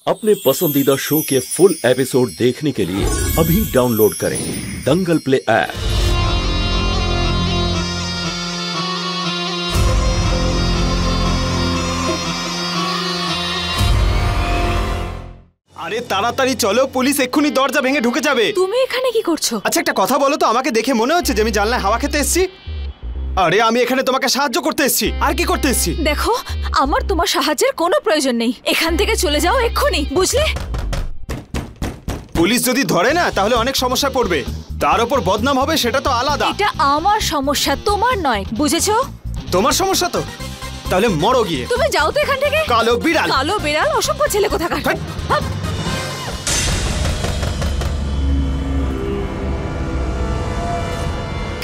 अपने पसंदीदा शो के फुल एपिसोड देखने के लिए अभी डाउनलोड करें दंगल प्ले ऐप। আরে তাড়াতাড়ি চলো, পুলিশ এক্ষুনি দরজা ভেঙে ঢুকে যাবে। তুমি এখানে কি করছো? আচ্ছা একটা কথা বলো তো, আমাকে দেখে মনে হচ্ছে যে আমি জানলায় হাওয়া খেতে এসেছি? আরে আমি এখানে তোমাকে সাহায্য করতে এসেছি, আর কি করতে এসেছি? দেখো, আমার তোমার সাহায্যের কোনো প্রয়োজন নেই। এখান থেকে চলে যাও এক্ষুনি, বুঝলে? পুলিশ যদি ধরে না তাহলে অনেক সমস্যায় পড়বে, তার উপর বদনাম হবে, সেটা তো আলাদা। এটা আমার সমস্যা, তোমার নয়, বুঝেছো? তোমার সমস্যা তো, তাহলে মরো গিয়ে। তুমি যাও তো এখান থেকে। কালো বিড়াল, কালো বিড়াল, অসভ্য ছেলে কোথাকার।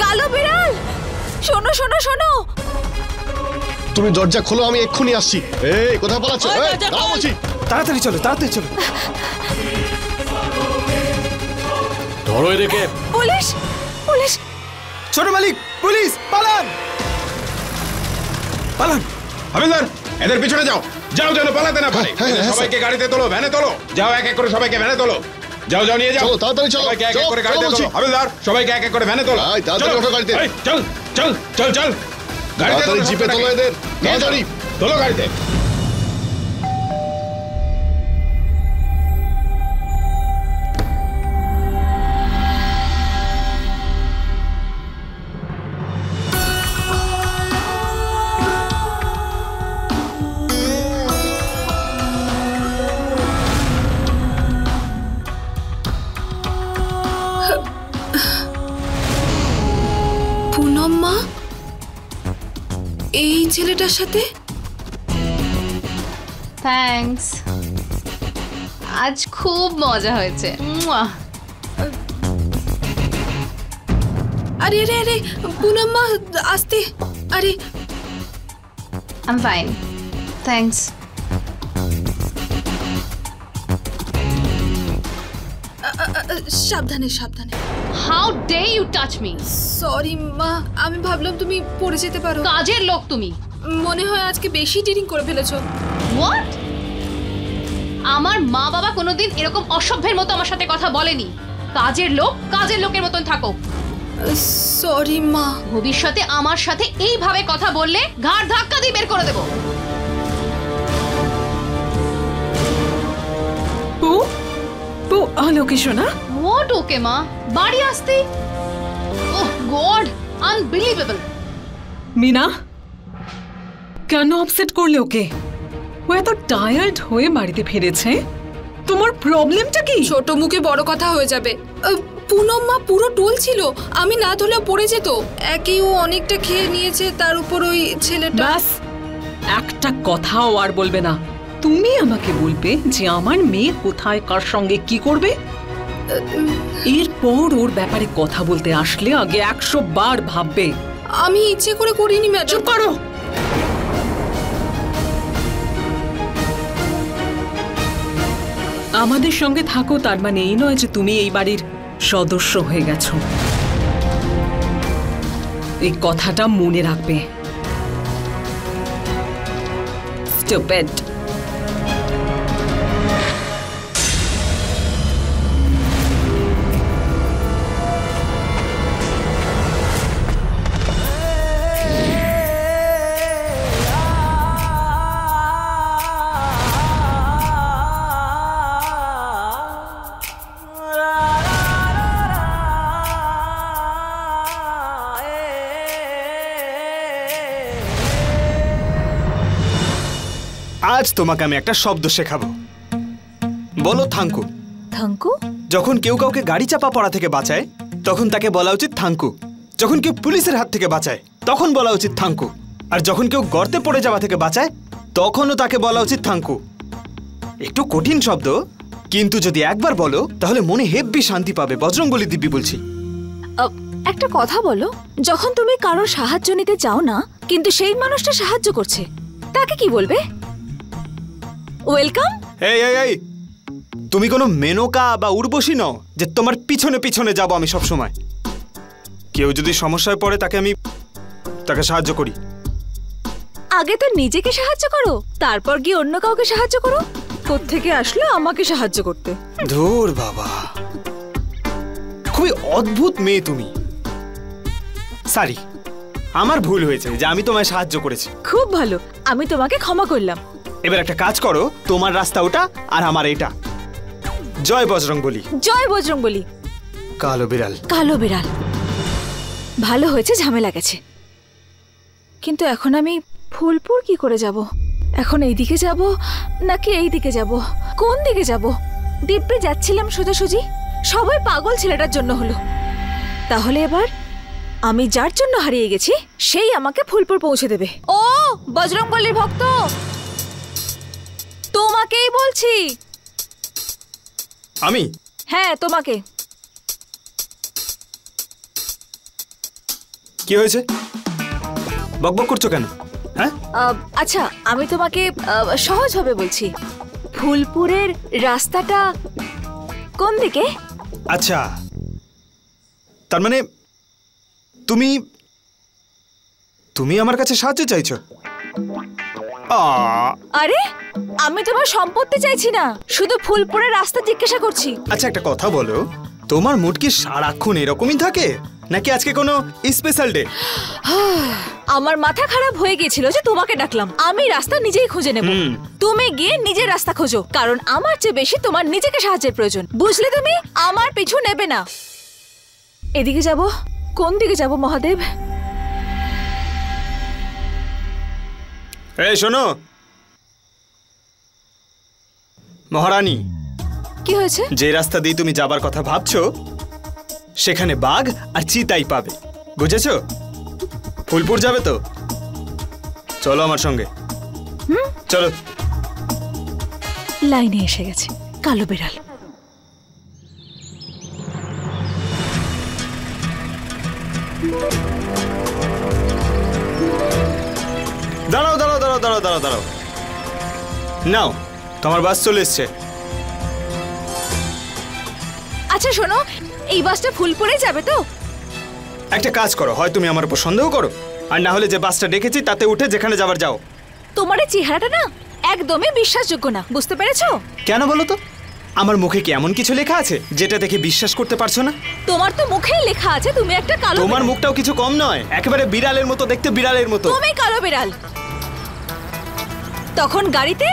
কালো বিড়াল, শোনো শোনো শোনো, তুমি দরজা খোলো, আমি এক্ষুনি আসছি। এই কোথায় পালাচ্ছ? দাঁড়াও বলছি। তাড়াতাড়ি চলো, তাড়াতাড়ি চলো। ধরো এদেরকে। Police police. ছোট মালিক, পুলিশ, পালান পালান। হাবিলদার, এদের পিছনে যাও, যাও যেন পালাতে না পারে। হ্যাঁ, হ্যাঁ, সবাইকে গাড়িতে তোলো, ভ্যানে তোলো, যাও এক এক করে সবাইকে ভ্যানে তোলো। যাও যাও নিয়ে যাও, চলো তাড়াতাড়ি চলো। সবাইকে এক এক করে গাড়িতে তোলো। হাবিলদার, সবাইকে এক এক করে ভ্যানে তোলো। আয়, তাড়াতাড়ি ওঠো গাড়িতে। এই, চল চল চল চল, গাড়িতে তাড়াতাড়ি তোলো, জিপে তোলো এদের, নিয়ে যাও, তাড়াতাড়ি। তোলো গাড়িতে। পুনম মা, এই ছেলেটার সাথে? থ্যাঙ্কস, আজ খুব মজা হয়েছে। আরে আরে আরে পুনম মা, আস্তে। আরে আই এম ফাইন, থ্যাঙ্কস। সাবধানে সাবধানে। How dare you touch me? Sorry মা, আমি ভাবলাম তুমি পড়ে যেতে পারো। কাজের লোক তুমি। মনে হয় আজকে বেশি ডিরিং করে ফেলেছো। হোয়াট? আমার মা বাবা কোনোদিন এরকম অসভ্যের মতো আমার সাথে কথা বলেনি। কাজের লোক কাজের লোকের মতন থাকো। সরি মা। ভবিষ্যতে আমার সাথে এইভাবে কথা বললে ঘাড় ধাক্কা দিয়ে বের করে দেবো। হ্যালো কি শোনা? হোয়াট ওকে মা, বাড়ি আসতে? ওহ গড, আনবিলিভেবল। মিনা, কেন আপসেট করলে ওকে? ও এত টায়ার্ড হয়ে বাড়িতে ফিরেছে। তোমার প্রবলেমটা কি? ছোট মুখে বড় কথা হয়ে যাবে। পুনম মা পুরো টোল ছিল, আমি না ধরলেও পড়ে যেত। একেই ও অনেকটা খেয়ে নিয়েছে, তার উপর ওই ছেলেটা। ব্যাস, একটা কথাও আর বলবে না। তুমি আমাকে বলবে যে আমার মেয়ে কোথায় কার সঙ্গে কি করবে। এরপর ওর ব্যাপারে কথা বলতে আসলে আগে 100 বার ভাববে। আমি ইচ্ছে করে করিনি ম্যাডাম। চুপ করো। আমাদের সঙ্গে থাকো তার মানে এই নয় যে তুমি এই বাড়ির সদস্য হয়ে গেছো। এই কথাটা মনে রাখবে। স্টুপিড। আজ তোমাকে আমি একটা শব্দ শেখাবো। বলো থাঙ্কু। থাঙ্কু? যখন কেউ কাউকে গাড়ি চাপা পড়া থেকে বাঁচায় তখন তাকে বলা উচিত থাঙ্কু। যখন কেউ পুলিশের হাত থেকে বাঁচায় তখন বলা উচিত থাঙ্কু। আর যখন কেউ গর্তে পড়ে যাওয়া থেকে বাঁচায় তখনও তাকে বলা উচিত থাঙ্কু। একটু কঠিন শব্দ, কিন্তু যদি একবার বলো তাহলে মনে হেব্বি শান্তি পাবে। বজরংবলী দিব্যি বলছি। একটা কথা বলো, যখন তুমি কারোর সাহায্য নিতে চাও না কিন্তু সেই মানুষটা সাহায্য করছে, তাকে কি বলবে? ওয়েলকাম? এই এই এই, তুমি কোনো মেনকা বা উর্বশী নও যে তোমার পিছনে পিছনে যাব আমি সব সময়। কেউ যদি সমস্যায় পড়ে তাকে সাহায্য করি। আগে তো নিজেকে সাহায্য করো, তারপর গিয়ে অন্য কাউকে সাহায্য করো। কোত্থেকে আসলো আমাকে সাহায্য করতে। ধুর বাবা, খুবই অদ্ভুত মেয়ে তুমি। সরি, আমার ভুল হয়েছে যে আমি তোমায় সাহায্য করেছি। খুব ভালো, আমি তোমাকে ক্ষমা করলাম। এবার একটা কাজ করো, তোমার রাস্তা ওটা আর আমার এটা। জয় বজরংবলী। জয় বজরংবলী। কালো বিড়াল। কালো বিড়াল। ভালো হয়েছে ঝামেলা গেছে, কিন্তু এখন আমি ফুলপুর কি করে যাব? এখন এই দিকে যাব নাকি এই দিকে যাব? কোন দিকে যাব? দিব্যে যাচ্ছিলাম সোজাসুজি, সবাই পাগল ছেলেটার জন্য হলো। তাহলে এবার আমি যার জন্য হারিয়ে গেছি সেই আমাকে ফুলপুর পৌঁছে দেবে। ও বজরংবলীর ভক্ত, তোমাকেই বলছি। আমি? হ্যাঁ তোমাকে। কি হয়েছে? বকবক করছো কেন? হ্যাঁ, আচ্ছা আমি তোমাকে সহজভাবে বলছি, ফুলপুরের রাস্তাটা কোন দিকে? আচ্ছা, তার মানে তুমি তুমি আমার কাছে সাহায্য চাইছো? আরে আমি তোমার সম্পত্তি চাইছি না, শুধু ফুলপুরের রাস্তা জিজ্ঞাসা করছি। আচ্ছা একটা কথা বলো, তোমার মুড কি সারাক্ষণ এরকমই থাকে নাকি আজকে কোনো স্পেশাল ডে? আমার মাথা খারাপ হয়ে গিয়েছিল যে তোমাকে ডাকলাম। আমি রাস্তা নিজেই খুঁজে নেব, তুমি গিয়ে নিজের রাস্তা খোঁজো, কারণ আমার চেয়ে বেশি তোমার নিজেকে সাহায্যের প্রয়োজন, বুঝলে? তুমি আমার পিছু নেবে না। এদিকে যাব? কোন দিকে যাব মহাদেব? এই শোনো মহারানী, কি হয়েছে? যে রাস্তা দিয়ে তুমি যাবার কথা ভাবছো সেখানে বাঘ আর চিতাই পাবে, বুঝেছো? ফুলপুর যাবে তো? চলো আমার সঙ্গে। চলো। লাইনে এসে গেছে কালো বিড়াল। দাঁড়াও দাঁড়াও দাঁড়াও দাঁড়াও দাঁড়াও দাঁড়াও, নাও তোমার বাস চলে এসছে। আচ্ছা শোনো, এই বাসটা ফুলপুরে যাবে তো? একটা কাজ করো, হয় তুমি আমার উপর সন্দেহ করো, আর না হলে যে বাসটা ডেকেছি তাতে উঠে যেখানে যাবার যাও। তোমার এই চেহারাটা না একদমই বিশ্বাসযোগ্য না, বুঝতে পেরেছো? কেন বলো তো? আমার মুখে কি এমন কিছু লেখা আছে যেটা দেখে বিশ্বাস করতে পারছো না? তোমার তো মুখেই লেখা আছে তুমি একটা কালো তোমার বিড়াল। মুখটাও কিছু কম নয়, একেবারে বিড়ালের মতো দেখতে, বিড়ালের মতো। তুমি কালো বিড়াল। তখন গাড়িতে,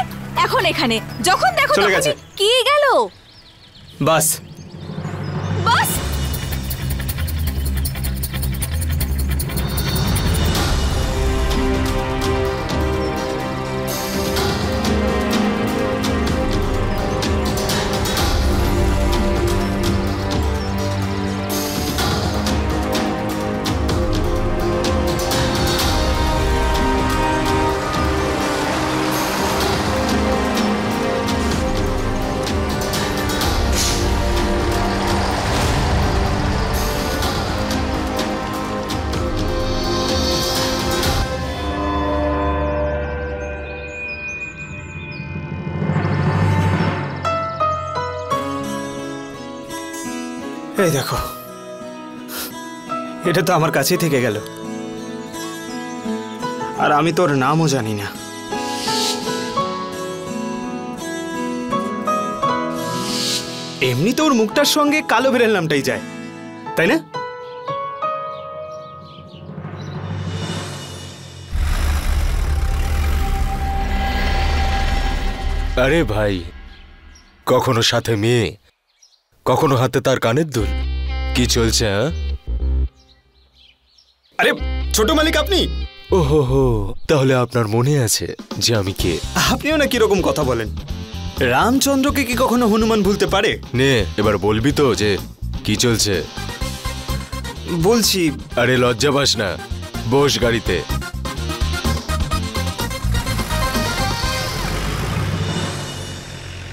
এখন এখানে, যখন দেখো চলে তখনই গেছে। কি গেল? বাস। বাস? এই দেখো, এটা তো আমার কাছেই থেকে গেল, আর আমি তোর নামও জানি না। এমনি তো ওর মুখটার সঙ্গে কালো বিড়াল নামটাই যায়, তাই না? আরে ভাই, কখনো সাথে মেয়ে, কখনো হাতে তার কানের দুল, কি চলছে? আরে ছোট মালিক আপনি? ওহো হো, তাহলে আপনার মনে আছে যে আমি কে? আপনিও না কিরকম কথা বলেন? রামচন্দ্রকে কি কখনো হনুমান ভুলতে পারে? নে এবার বলবি তো যে কি চলছে? বলছি। আরে লজ্জা পাস না, বস গাড়িতে।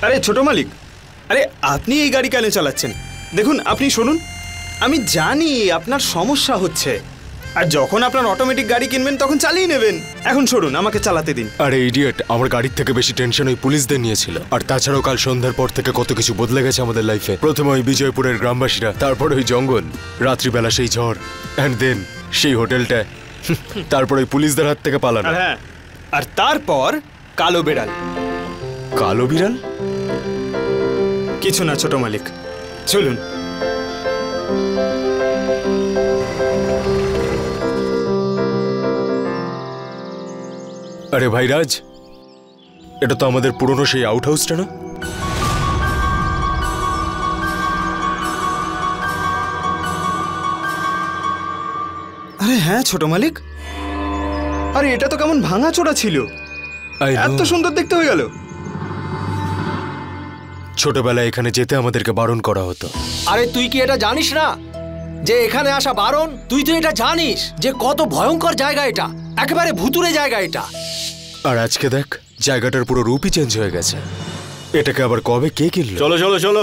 আরে ছোট মালিক, আরে আপনি এই গাড়ি কেন চালাচ্ছেন? দেখুন, আপনি শুনুন, আমি জানি আপনার সমস্যা হচ্ছে, আর যখন আপনার অটোমেটিক গাড়ি কিনবেন তখন চালিয়ে নেবেন। এখন সরুন, আমাকে চালাতে দিন। আরে ইডিয়েট, আমার গাড়ির থেকে বেশি টেনশন ওই পুলিশদের নিয়েছিল। আর তাছাড়াও কাল সন্ধ্যার পর থেকে কত কিছু বদলে গেছে আমাদের লাইফে। প্রথমে ওই বিজয়পুরের গ্রামবাসীরা, তারপর ওই জঙ্গল, রাত্রিবেলা সেই ঝড়, অ্যান্ড দেন সেই হোটেলটা, তারপর ওই পুলিশদের হাত থেকে পালানো। আর হ্যাঁ, আর তারপর কালো বেড়াল। কালো বিড়াল? কিছু না ছোট মালিক, চলুন। আরে ভাই রাজ, এটা তো আমাদের পুরনো সেই আউট হাউসটা না? আরে হ্যাঁ ছোট মালিক, আরে এটা তো কেমন ভাঙাচোরা ছিল, এত সুন্দর দেখতে হয়ে গেল। ছোটবেলায় এখানে যেতে আমাদেরকে বারণ করা হতো। আরে তুই কি এটা জানিস না যে এখানে আসা বারণ? তুই তো এটা জানিস যে কত ভয়ঙ্কর জায়গা এটা, একেবারে ভুতুরে জায়গা এটা। আর আজকে দেখ, জায়গাটার পুরো রূপই চেঞ্জ হয়ে গেছে। এটাকে আবার কবে কে কিনলো? চলো চলো চলো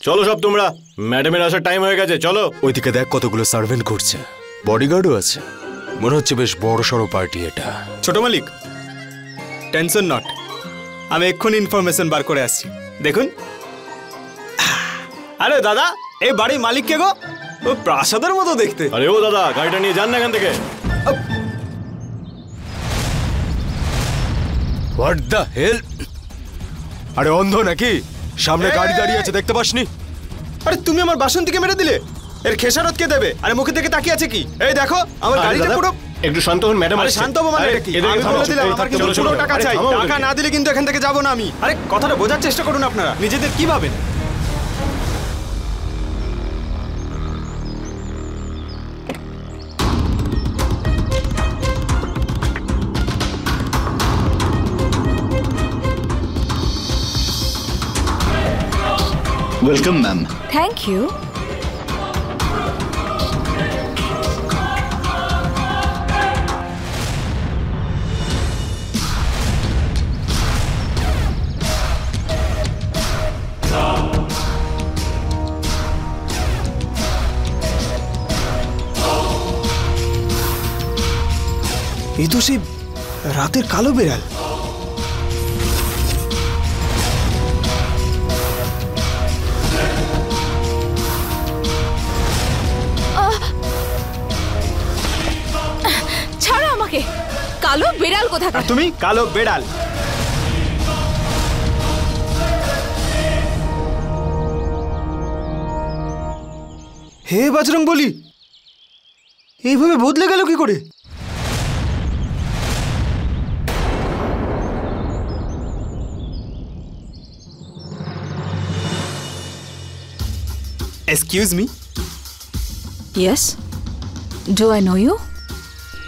চলো সব তোমরা, ম্যাডামের আসার টাইম হয়ে গেছে, চলো। ওইদিকে দেখ কতগুলো সার্ভেন্ট ঘুরছে, বডিগার্ডও আছে। মনে হচ্ছে বেশ বড় সড়ো পার্টি এটা। ছোট মালিক টেনশন নট, আমি এক্ষুনি ইনফরমেশন বার করে আসছি, দেখুন। আরে দাদা, এই বাড়ির মালিক কে গো? ও প্রাসাদের মতো দেখতে। আরে ও দাদা, গাড়িটা নিয়ে যান না এখান থেকে। What the hell? আরে অন্ধ নাকি? সামনে গাড়ি দাঁড়িয়ে আছে, দেখতে পাসনি? আরে তুমি আমার বাসন্তীকে মেরে দিলে, এর খেসারত কে দেবে? আরে মুখে থেকে তাকিয়ে আছে কি? এই দেখো আমার গাড়িটা পুরো। একটু শান্ত হন ম্যাডাম। আরে শান্ত হবো মানে কি? আমি বলে দিলাম আমার কিন্তু পুরো টাকা চাই, টাকা না দিলে কিন্তু এখান থেকে যাবো না আমি। আরে কথাটা বোঝার চেষ্টা করুন আপনারা, নিজেদের কি ভাবেন? Welcome ma'am. Thank you. এই তো সেই রাতের কালো বিড়াল। ছাড়ো আমাকে, কালো বিড়াল কোথাকার? তুমি কালো বিড়াল। হে বজরং বলি, এইভাবে বদলে গেল কি করে? Excuse me? Yes. Do I know you?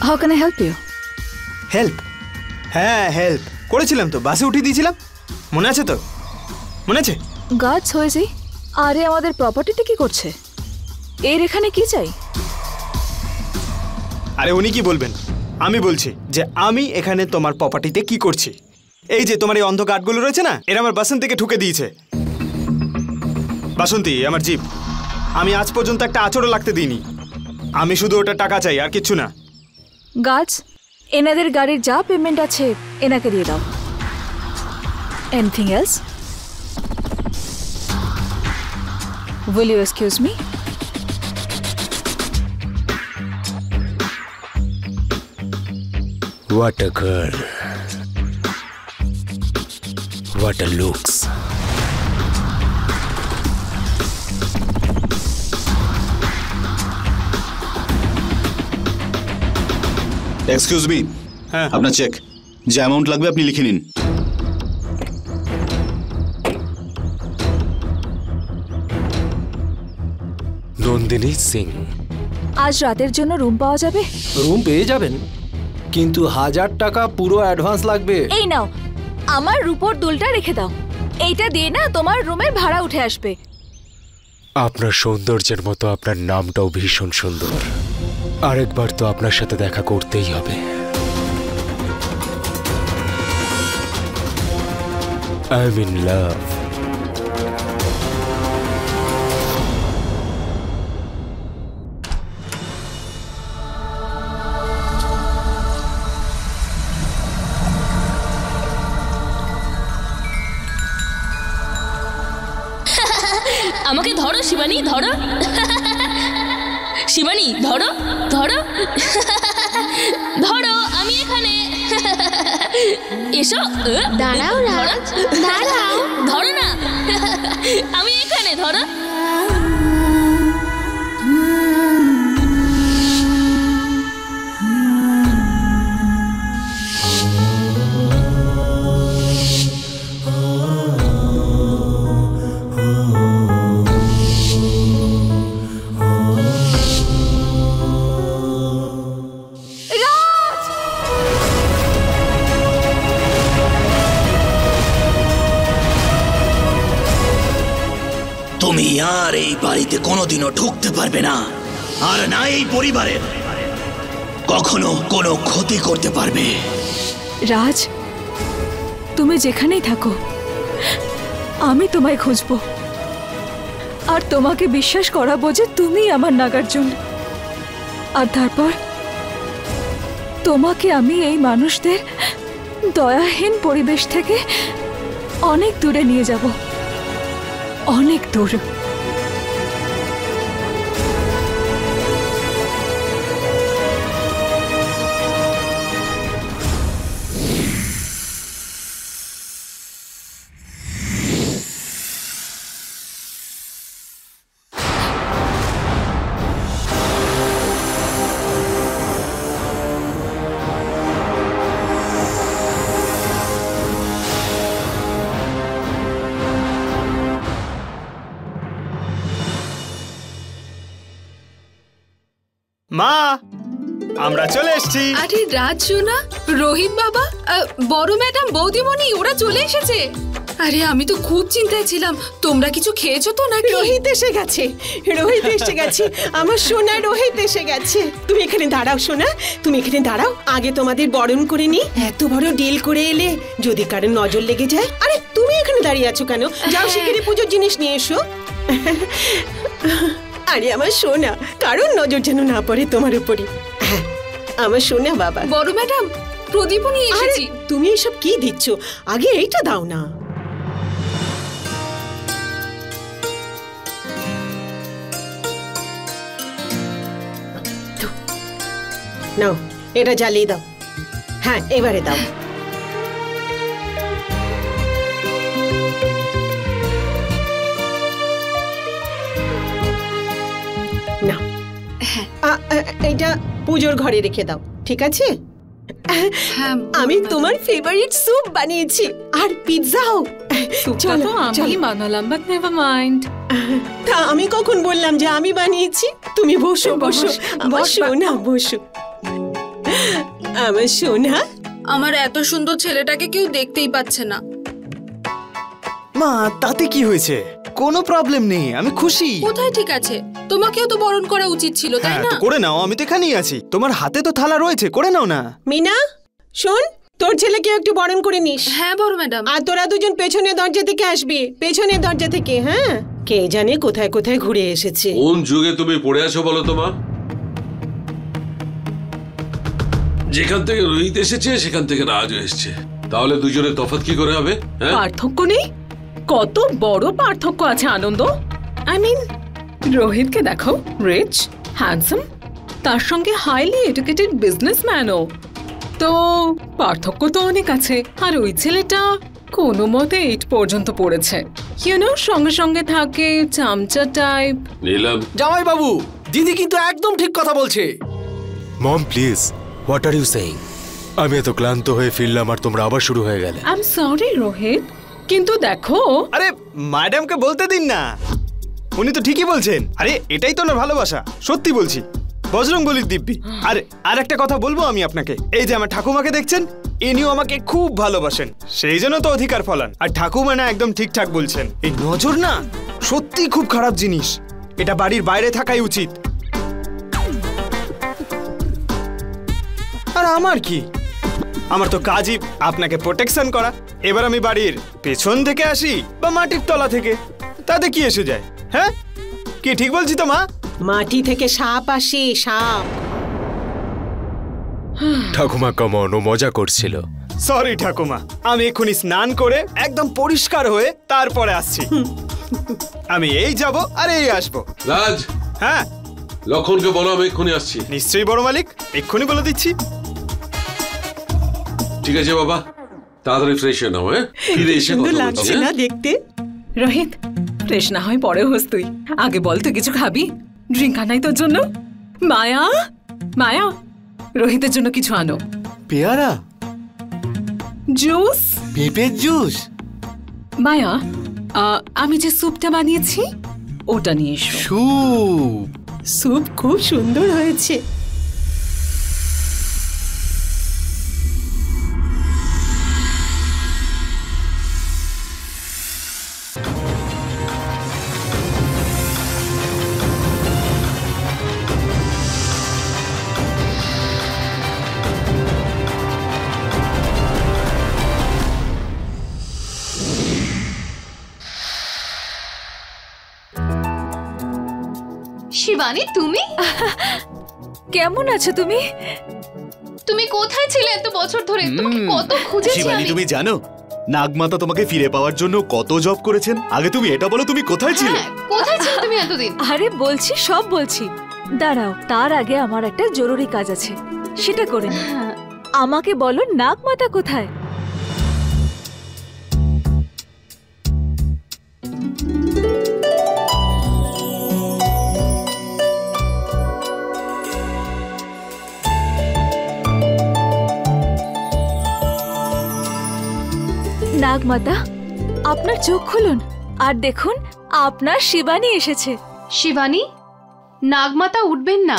How can I help you? Help? হ্যাঁ হেল্প করেছিলাম তো, বাসে উঠিয়ে দিয়েছিলাম, মনে আছে তো? মনে আছে? গার্ডস হয়েছি। আরে আমাদের প্রপার্টিতে কি করছে? এর এখানে কি চাই? আরে উনি কি বলবেন, আমি বলছি যে আমি এখানে তোমার প্রপার্টিতে কি করছি। এই যে তোমার এই অন্ধ গার্ডগুলো রয়েছে না, এরা আমার বাসন্তীকে ঠুকে দিয়েছে। বাসন্তী আমার জিপ, আমি আজ পর্যন্ত একটা আঁচড়ও লাগতে দিইনি। আমি শুধু ওটা টাকা চাই, আর কিচ্ছু না। গার্ডস, এনাদের গাড়ির যা পেমেন্ট আছে এনাকে দিয়ে দাও। Anything else? Will you excuse me? What a girl. What a looks. Excuse me, আপনার চেক, যে অ্যামাউন্ট লাগবে আপনি লিখে নিন। নন্দিনী সিং। আজ রাতের জন্য রুম পাওয়া যাবে? রুম পেয়ে যাবেন, কিন্তু 1000 টাকা পুরো অ্যাডভান্স লাগবে। এই নাও, আমার রূপোর দুলটা রেখে দাও, এইটা দিয়ে না তোমার রুমের ভাড়া উঠে আসবে। আপনার সৌন্দর্যের মতো আপনার নামটাও ভীষণ সুন্দর। আরেকবার তো আপনার সাথে দেখা করতেই হবে। I'm in love. আমাকে ধরো শিবানী, ধরো শিবানী, ধরো ধরো ধরো, আমি এখানে। এসো। দাঁড়াও রাজ, দাঁড়াও। ধরো না, আমি এখানে, ধরো। তুমি আর এই বাড়িতে কোনোদিনও ঢুকতে পারবে না, আর না এই পরিবারের কখনো কোনো ক্ষতি করতে পারবে। রাজ, তুমি যেখানেই থাকো আমি তোমায় খুঁজবো, আর তোমাকে বিশ্বাস করাবো যে তুমি আমার নাগার্জুন। আর তারপর তোমাকে আমি এই মানুষদের দয়াহীন পরিবেশ থেকে অনেক দূরে নিয়ে যাব, অনেক দূর। মা, আমরা চলে এসেছি। আরে রাজ সোনা, রোহিত বাবা, বড় ম্যাডাম, বৌদিমণি ওরা চলে এসেছে। আরে আমি তো খুব চিন্তায় ছিলাম, তোমরা কিছু খেয়েছো তো নাকি? রোহিত এসে গেছে, রোহিত এসে গেছে, আমার সোনা রোহিত এসে গেছে। তুমি এখানে দাঁড়াও সোনা, তুমি এখানে দাঁড়াও, আগে তোমাদের বরণ করে নি। এত বড় ডিল করে এলে, যদি কারোর নজর লেগে যায়। আরে তুমি এখানে দাঁড়িয়ে আছো কেন? যাও সেখানে পুজোর জিনিস নিয়ে এসো। আরে আমার সোনা, কারোর নজর যেন না পড়ে তোমার উপরে। হ্যাঁ আমার সোনা বাবা। বড় ম্যাডাম, প্রদীপও নিয়ে এসেছি। তুমি এসব কি দিচ্ছ? আগে এইটা দাও না। নাও এটা জ্বালিয়ে দাও। হ্যাঁ এবারে দাও। এটা পুজোর ঘরে রেখে দাও, ঠিক আছে? আমি তোমার ফেভারিট স্যুপ বানিয়েছি, আর পিৎজাও। চলো আমি বানালাম, বাট নেভার মাইন্ড। তা আমি কখন বললাম যে আমি বানিয়েছি? তুমি বসো বসো আমার সোনা, বসো আমার সোনা। আমার এত সুন্দর ছেলেটাকে কেউ দেখতেই পাচ্ছে না। মা, তাতে কি হয়েছে? কোনো প্রবলেম নেই, আমি খুশি। কোথায় ঠিক আছে? তোমাকেও তো বরণ করা উচিত ছিল, তাই না? করে নাও, আমি তো এখানেই আছি। তোমার হাতে তো থালা রয়েছে, করে নাও না। মিনা শোন, তোর ছেলেকে একটু বরণ করে নিস। হ্যাঁ বড় ম্যাডাম। আর তোরা দুজন পেছনের দরজা থেকে আসবি, পেছনের দরজা থেকে। হ্যাঁ, কে জানে কোথায় কোথায় ঘুরে এসেছে। কোন যুগে তুমি পড়ে আছো বলো তো মা? যেখান থেকে রোহিত এসেছে সেখান থেকে রাজও এসেছে, তাহলে দুজনের তফাৎ কি করে হবে? পার্থক্য নেই? কত বড় পার্থক্য আছে আনন্দ। আই মিন, রোহিতকে দেখো, রিচ, হ্যান্ডসাম, তার সঙ্গে হাইলি এডুকেটেড বিজনেসম্যানও। তো পার্থক্য তো অনেক আছে। আর ওই ছেলেটা কোনো মতে 8 পর্যন্ত পড়েছে, ইউনো, সঙ্গে সঙ্গে থাকে, চামচা টাইপ। নিলাম। জামাই বাবু, দিদি কিন্তু একদম ঠিক কথা বলছে। Mom please, what are you saying? আমি এত ক্লান্ত হয়ে ফিরলাম আর তোমরা আবার শুরু হয়ে গেলে। আই এম সরি রোহিত, কিন্তু দেখো। আরে ম্যাডামকে বলতে দিন না, উনি তো ঠিকই বলছেন। আরে এটাই তো না ভালোবাসা, সত্যি বলছি। বজরংবলীর দিব্যি। আর একটা কথা বলবো আমি আপনাকে, এই যে আমার ঠাকুমাকে দেখছেন, ইনিও আমাকে খুব ভালোবাসেন, সেই জন্য তো অধিকার ফলান। আর ঠাকুমা না একদম ঠিকঠাক বলছেন, এই নজর না সত্যি খুব খারাপ জিনিস, এটা বাড়ির বাইরে থাকাই উচিত। আর আমার কি, আমার তো কাজই আপনাকে প্রোটেকশন করা। এবার আমি বাড়ির পেছন থেকে আসি বা মাটির তলা থেকে, তাতে কি এসে যায়? হ্যাঁ, কি ঠিক বলছি তো মা? মাটি থেকে সাপ আসে, সাপ। ঠাকুমা কমন, ও মজা করছিল। সরি ঠাকুমা, আমি এক্ষুনি স্নান করে একদম পরিষ্কার হয়ে তারপরে আসছি। আমি এই যাব আর এই আসবো। রাজ। হ্যাঁ, লক্ষণকে বলো আমি এক্ষুনি আসছি। নিশ্চয়ই বড় মালিক, এক্ষুনি বলে দিচ্ছি। ঠিক আছে বাবা, তাড়াতাড়ি ফ্রেশ হয়ে নাও। ফিরে এসে সুন্দর কথা লাগছে বলছি। না দেখতে? রোহিত, ফ্রেশ না হয় পরে হোস তুই। আগে বল তুই কিছু খাবি? ড্রিঙ্ক আনাই তোর জন্য? মায়া, মায়া, রোহিতের জন্য কিছু আনো। পেয়ারা, জুস, পেঁপের জুস। মায়া, আমি যে স্যুপটা বানিয়েছি ওটা নিয়ে এসো। স্যুপ, স্যুপ খুব সুন্দর হয়েছে। শিবানী, তুমি কেমন আছো তুমি? তুমি কোথায় ছিলে এত বছর ধরে? তোমাকে কত খুঁজেছি শিবানী, আমি। তুমি জানো নাগমাতা তোমাকে ফিরে পাওয়ার জন্য কত জব করেছেন? আগে তুমি এটা বলো, তুমি কোথায় ছিলে? কোথায় ছিলে তুমি এতদিন? আরে বলছি, সব বলছি। দাঁড়াও, তার আগে আমার একটা জরুরি কাজ আছে, সেটা করে নি। আমাকে বলো নাগমাতা কোথায়? নাগমাতা, আপনার চোখ খুলুন আর দেখুন আপনার শিবানী এসেছে। শিবানী, নাগমাতা উঠবেন না।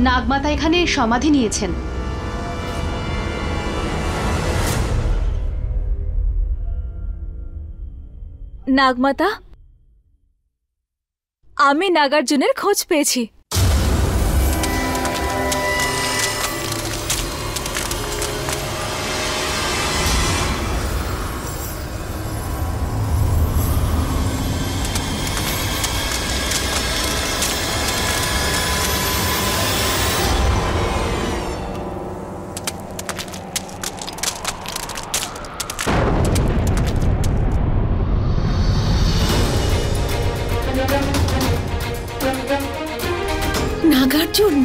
নাগমাতা এখানে সমাধি নিয়েছেন। নাগমাতা, আমি নাগার্জুনের খোঁজ পেয়েছি। নাগার্জুন,